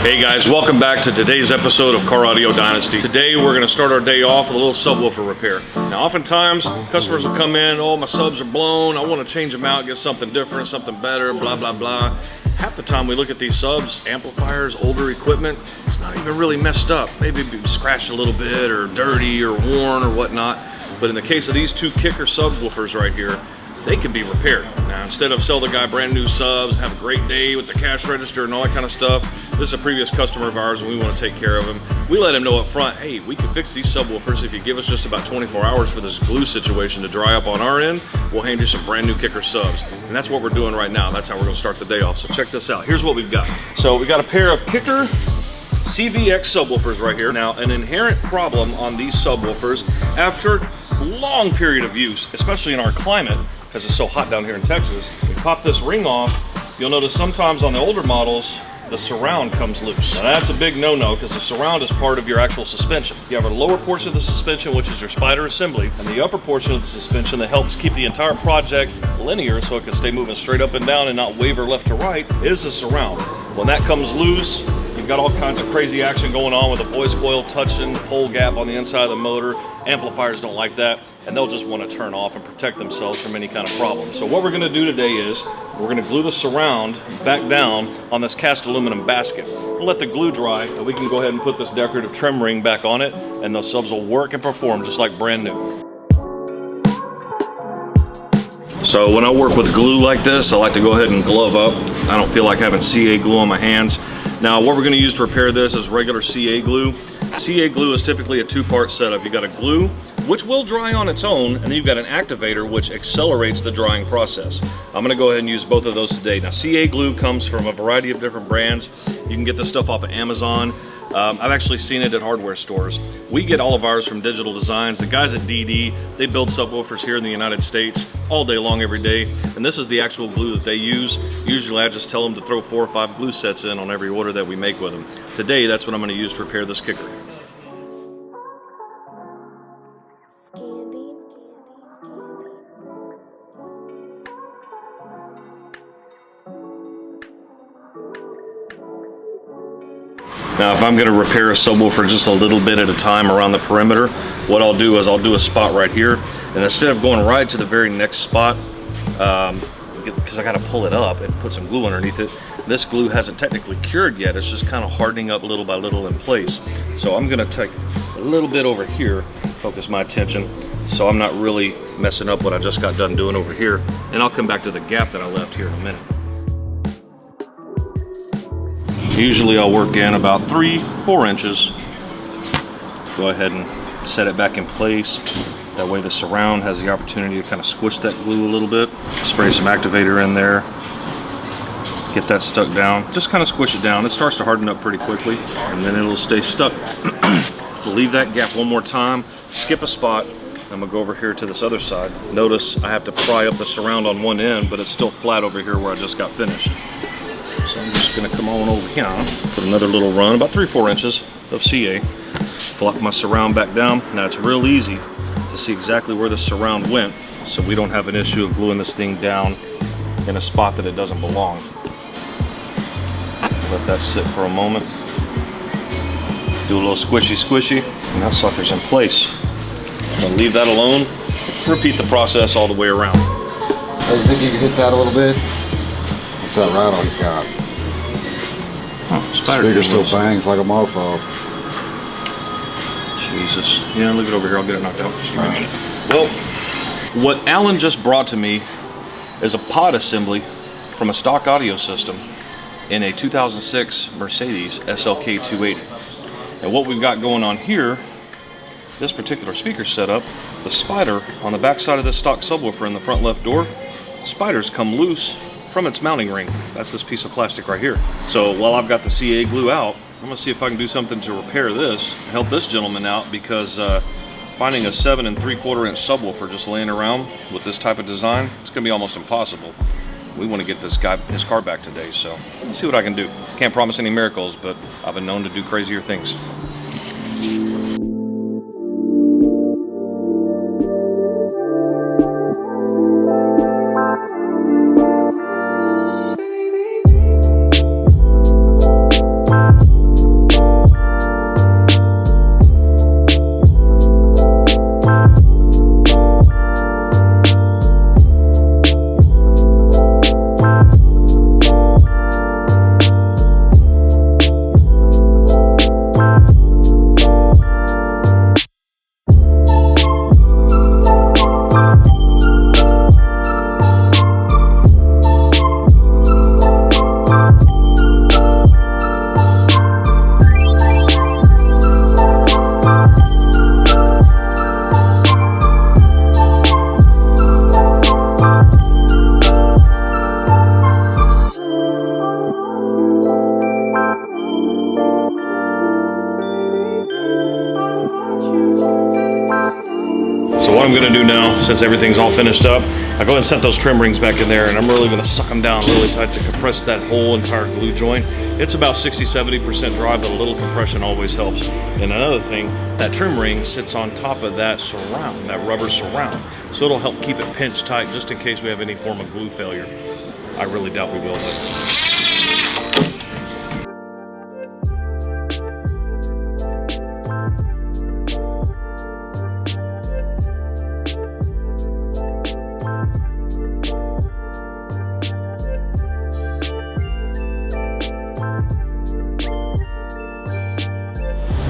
Hey guys, welcome back to today's episode of Car Audio Dynasty. Today we're going to start our day off with a little subwoofer repair. Now oftentimes customers will come in, oh my subs are blown, I want to change them out, get something different, something better, blah blah blah. Half the time we look at these subs, amplifiers, older equipment, it's not even really messed up. Maybe scratched a little bit or dirty or worn or whatnot. But in the case of these two kicker subwoofers right here, they can be repaired. Now, instead of sell the guy brand new subs, have a great day with the cash register and all that kind of stuff, this is a previous customer of ours and we want to take care of him. We let him know up front, hey, we can fix these subwoofers if you give us just about 24 hours for this glue situation to dry up on our end. We'll hand you some brand new kicker subs. And that's what we're doing right now. That's how we're going to start the day off. So check this out. Here's what we've got. So we got a pair of kicker CVX subwoofers right here. Now, an inherent problem on these subwoofers after a long period of use, especially in our climate, because it's so hot down here in Texas, we pop this ring off, you'll notice sometimes on the older models, the surround comes loose. Now that's a big no-no because the surround is part of your actual suspension. You have a lower portion of the suspension, which is your spider assembly, and the upper portion of the suspension that helps keep the entire project linear so it can stay moving straight up and down and not waver left to right, is the surround. When that comes loose, you've got all kinds of crazy action going on with the voice coil touching the pole gap on the inside of the motor. Amplifiers don't like that, and they'll just want to turn off and protect themselves from any kind of problem. So what we're going to do today is we're going to glue the surround back down on this cast aluminum basket. We'll let the glue dry, and we can go ahead and put this decorative trim ring back on it, and those subs will work and perform just like brand new. So when I work with glue like this, I like to go ahead and glove up. I don't feel like having CA glue on my hands. Now what we're going to use to repair this is regular CA glue. CA glue is typically a two-part setup. You got a glue, which will dry on its own, and then you've got an activator, which accelerates the drying process. I'm gonna go ahead and use both of those today. Now, CA glue comes from a variety of different brands. You can get this stuff off of Amazon. I've actually seen it at hardware stores. We get all of ours from Digital Designs. The guys at DD, they build subwoofers here in the United States all day long, every day. And this is the actual glue that they use. Usually I just tell them to throw 4 or 5 glue sets in on every order that we make with them. Today, that's what I'm gonna use to repair this kicker. Now, if I'm going to repair a subwoofer just a little bit at a time around the perimeter, what I'll do is I'll do a spot right here, and instead of going right to the very next spot, because I got to pull it up and put some glue underneath it, this glue hasn't technically cured yet. It's just kind of hardening up little by little in place. So I'm going to take a little bit over here, focus my attention, so I'm not really messing up what I just got done doing over here, and I'll come back to the gap that I left here in a minute. Usually I'll work in about 3-4 inches. Go ahead and set it back in place. That way the surround has the opportunity to kind of squish that glue a little bit. Spray some activator in there. Get that stuck down. Just kind of squish it down. It starts to harden up pretty quickly, and then it'll stay stuck. We'll leave that gap one more time, skip a spot. I'm gonna go over here to this other side. Notice I have to pry up the surround on one end, but it's still flat over here where I just got finished. So I'm just gonna come on over here, put another little run, about 3-4 inches of CA. Flop my surround back down. Now it's real easy to see exactly where the surround went, so we don't have an issue of gluing this thing down in a spot that it doesn't belong. Let that sit for a moment. Do a little squishy, and that sucker's in place. I'm gonna leave that alone. Repeat the process all the way around. Hey, you think you can hit that a little bit? What's that rattle he's got? Speaker still bangs like a mofo. Jesus. Yeah, leave it over here. I'll get it knocked out. Just give me a minute. Well, what Alan just brought to me is a pod assembly from a stock audio system in a 2006 Mercedes SLK 280. And what we've got going on here, this particular speaker setup, the spider on the back side of this stock subwoofer in the front left door, the spiders come loose from its mounting ring. That's this piece of plastic right here. So while I've got the CA glue out, I'm gonna see if I can do something to repair this, help this gentleman out, because finding a 7 3/4 inch subwoofer just laying around with this type of design, it's gonna be almost impossible. We want to get this guy his car back today, so let's see what I can do. Can't promise any miracles, but I've been known to do crazier things. what I'm gonna do now, since everything's all finished up, I go ahead and set those trim rings back in there, and I'm really gonna suck them down really tight to compress that whole entire glue joint. It's about 60-70% dry, but a little compression always helps. And another thing, that trim ring sits on top of that surround, that rubber surround. So it'll help keep it pinched tight just in case we have any form of glue failure. I really doubt we will, though.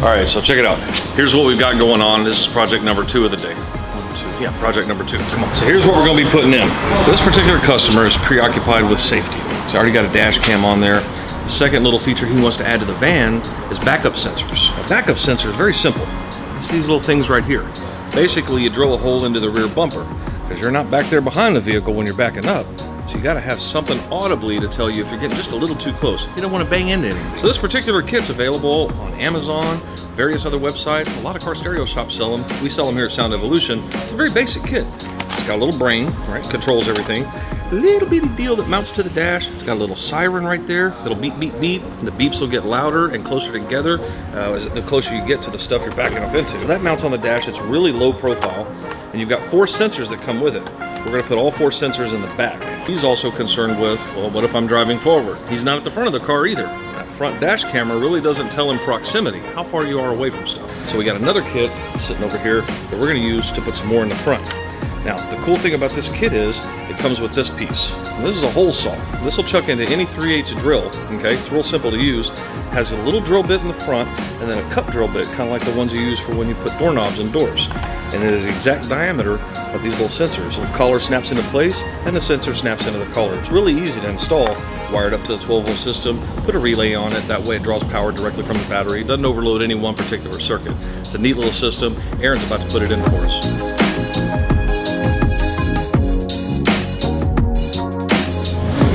All right, so check it out. Here's what we've got going on. This is project number 2 of the day. Yeah, project number 2. Come on. So here's what we're gonna be putting in. This particular customer is preoccupied with safety. He's already got a dash cam on there. The second little feature he wants to add to the van is backup sensors. A backup sensor is very simple. It's these little things right here. Basically, you drill a hole into the rear bumper because you're not back there behind the vehicle when you're backing up. So you gotta have something audibly to tell you if you're getting just a little too close. You don't wanna bang into anything. So this particular kit's available on Amazon, various other websites. A lot of car stereo shops sell them. We sell them here at Sound Evolution. It's a very basic kit. It's got a little brain, right? Controls everything. A little bitty deal that mounts to the dash. It's got a little siren right there. Little beep, beep, beep. And the beeps will get louder and closer together the closer you get to the stuff you're backing up into. So that mounts on the dash. It's really low profile. And you've got 4 sensors that come with it. We're gonna put all 4 sensors in the back. He's also concerned with, well, what if I'm driving forward? He's not at the front of the car either. That front dash camera really doesn't tell him proximity, how far you are away from stuff. So we got another kit sitting over here that we're gonna use to put some more in the front. Now, the cool thing about this kit is it comes with this piece. And this is a hole saw. This will chuck into any 3/8 drill, okay? It's real simple to use. Has a little drill bit in the front and then a cup drill bit, kind of like the ones you use for when you put doorknobs in doors. And it is the exact diameter of these little sensors. The collar snaps into place and the sensor snaps into the collar. It's really easy to install. Wired up to the 12-volt system, put a relay on it, that way it draws power directly from the battery. It doesn't overload any one particular circuit. It's a neat little system. Aaron's about to put it in for us.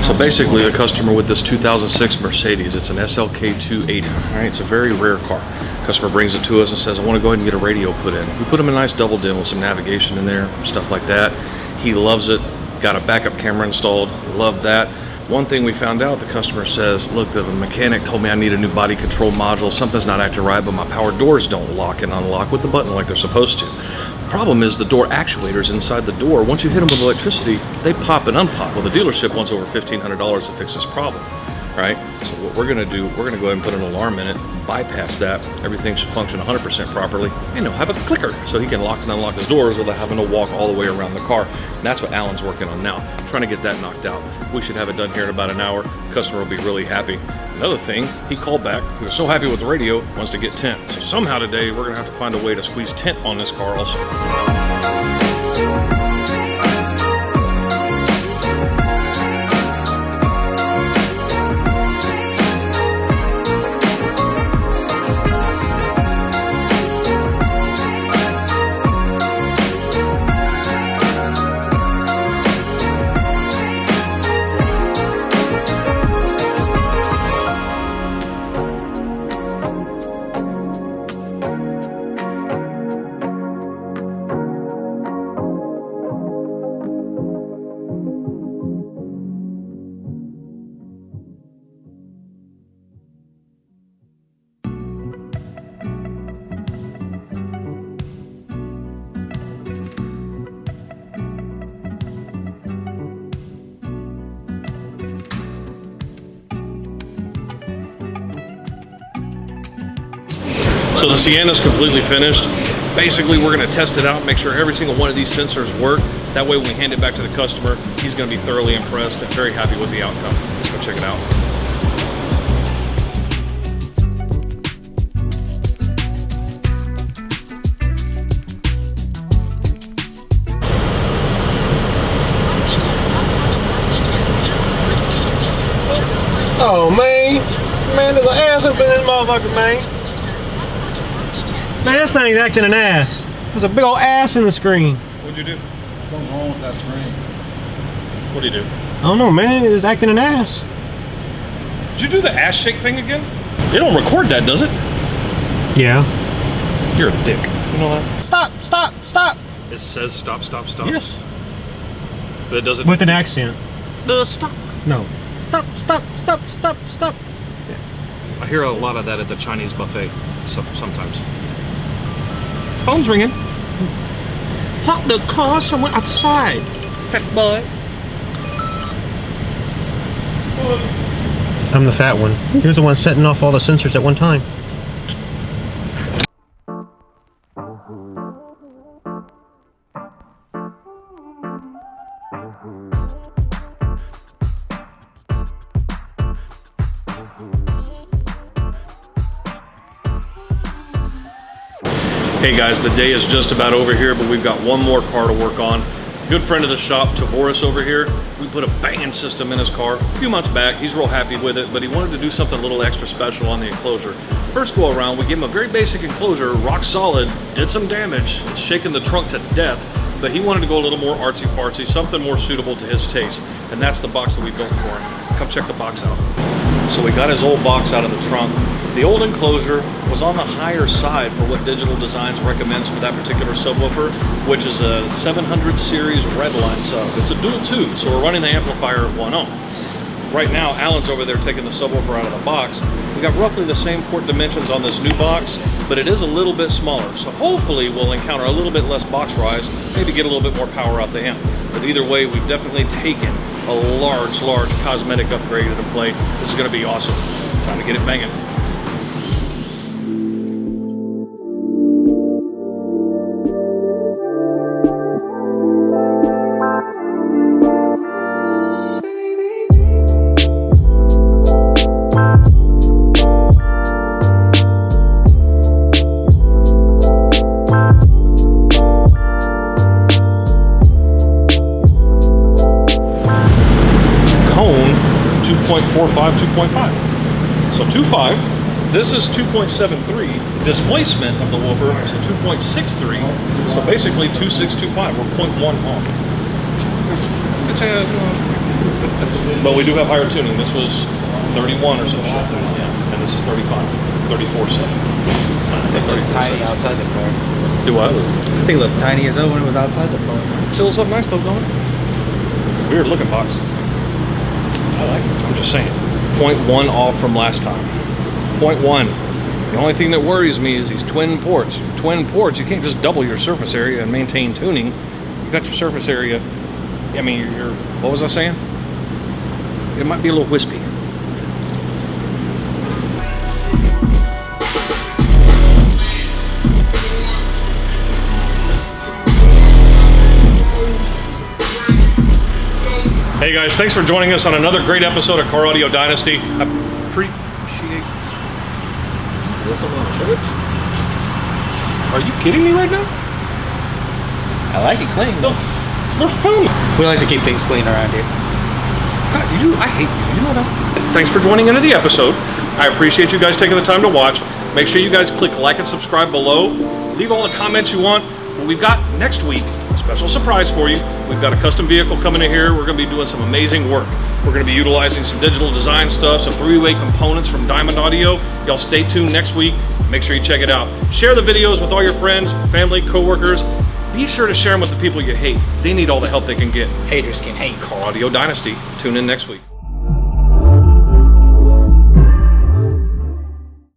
So basically, a customer with this 2006 Mercedes, it's an SLK 280. All right, it's a very rare car. Customer brings it to us and says, I want to go ahead and get a radio put in. We put him a nice double dim with some navigation in there, stuff like that. He loves it. Got a backup camera installed. Loved that. One thing we found out, the customer says, look, the mechanic told me I need a new body control module. Something's not acting right, but my power doors don't lock and unlock with the button like they're supposed to. Problem is the door actuators inside the door, once you hit them with electricity, they pop and unpop. Well, the dealership wants over $1,500 to fix this problem, right? So what we're gonna do, we're gonna go ahead and put an alarm in it, bypass that. Everything should function 100% properly, and he'll have a clicker so he can lock and unlock his doors without having to walk all the way around the car. And that's what Alan's working on now, trying to get that knocked out. We should have it done here in about an hour. Customer will be really happy. Another thing, he called back. He was so happy with the radio, wants to get tint. So somehow today, we're gonna have to find a way to squeeze tint on this car also. So the Sienna's completely finished. Basically, we're gonna test it out, make sure every single one of these sensors work. That way when we hand it back to the customer, he's gonna be thoroughly impressed and very happy with the outcome. Let's go check it out. Oh man, there's an ass up in this motherfucker, man. Man, this thing's acting an ass. There's a big old ass in the screen. What'd you do? Something wrong with that screen. What do you do? I don't know, man. It's acting an ass. Did you do the ass shake thing again? It don't record that, does it? Yeah. You're a dick. You know that? Stop, stop, stop. It says stop, stop, stop. Yes. But it doesn't. With an accent. Stop. No. Stop, stop, stop, stop, stop. I hear a lot of that at the Chinese buffet sometimes. Phone's ringing. Park the car somewhere outside, fat boy. I'm the fat one. Here's the one setting off all the sensors at one time. Hey guys, the day is just about over here, but we've got one more car to work on. Good friend of the shop, Boris over here, we put a banging system in his car a few months back. He's real happy with it, but he wanted to do something a little extra special on the enclosure. First go around, we gave him a very basic enclosure, rock solid, did some damage, it's shaking the trunk to death, but he wanted to go a little more artsy-fartsy, something more suitable to his taste, and that's the box that we built for him. Come check the box out. So we got his old box out of the trunk. The old enclosure was on the higher side for what Digital Designs recommends for that particular subwoofer, which is a 700 series Redline sub. It's a dual tube, so we're running the amplifier at 1 ohm. Right now, Alan's over there taking the subwoofer out of the box. We got roughly the same port dimensions on this new box, but it is a little bit smaller. So hopefully we'll encounter a little bit less box rise, maybe get a little bit more power out the amp. But either way, we've definitely taken a large cosmetic upgrade into play. This is gonna be awesome. Time to get it banging. Cone 2.45, 2.5. So 2.5. This is 2.73. Displacement of the woofer is 2.63. So basically 2.625. We're 0.1 off. But we do have higher tuning. This was 31 or some shit. Yeah. And this is 35. 34.7. I think it looked tiny outside the car. Do what? I think it looked tiny as well when it was outside the car. Fills up nice though, don't it? It's a weird looking box. I like it. I'm just saying. 0.1 off from last time. 0.1. The only thing that worries me is these twin ports. Twin ports, you can't just double your surface area and maintain tuning. You got your surface area. I mean, your what was I saying? It might be a little wispy. Hey guys, thanks for joining us on another great episode of Car Audio Dynasty. I appreciate... Are you kidding me right now? I like it clean. No, we're filming. We like to keep things clean around here. God, I hate you. You know that. Thanks for joining into the episode. I appreciate you guys taking the time to watch. Make sure you guys click like and subscribe below. Leave all the comments you want. What we've got next week, a special surprise for you. We've got a custom vehicle coming in here. We're going to be doing some amazing work. We're going to be utilizing some Digital Design stuff, some three-way components from Diamond Audio. Y'all stay tuned next week. Make sure you check it out. Share the videos with all your friends, family, coworkers. Be sure to share them with the people you hate. They need all the help they can get. Haters can hate. Car Audio Dynasty. Tune in next week.